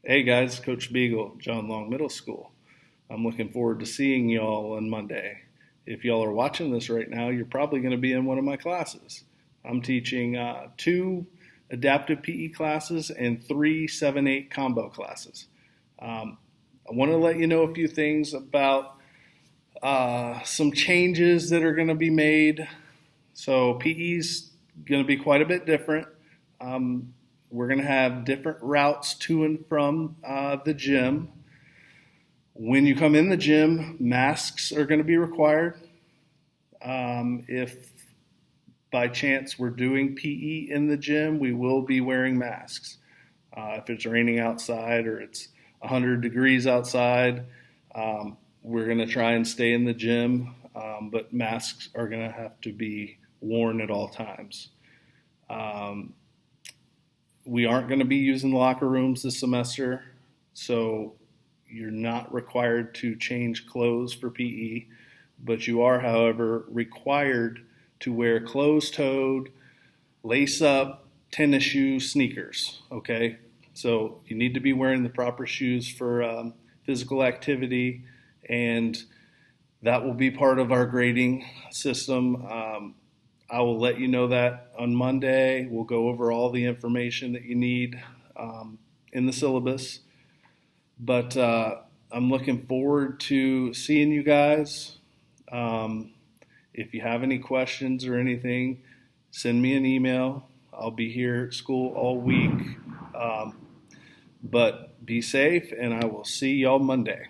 Hey guys, Coach Beagle, John Long Middle School. I'm looking forward to seeing y'all on Monday. If y'all are watching this right now, you're probably going to be in one of my classes. I'm teaching two adaptive PE classes and three 7-8 combo classes. I want to let you know a few things about some changes that are going to be made. So PE's going to be quite a bit different. We're going to have different routes to and from the gym. When you come in the gym, masks are going to be required. If by chance we're doing PE in the gym, we will be wearing masks. If it's raining outside or it's 100 degrees outside, we're going to try and stay in the gym, but masks are going to have to be worn at all times. We aren't going to be using the locker rooms this semester, so you're not required to change clothes for PE, but you are, however, required to wear closed-toed, lace-up, tennis shoes, sneakers, okay? So you need to be wearing the proper shoes for physical activity, and that will be part of our grading system. I will let you know that on Monday. We'll go over all the information that you need in the syllabus. But I'm looking forward to seeing you guys. If you have any questions or anything, send me an email. I'll be here at school all week. But be safe, and I will see y'all Monday.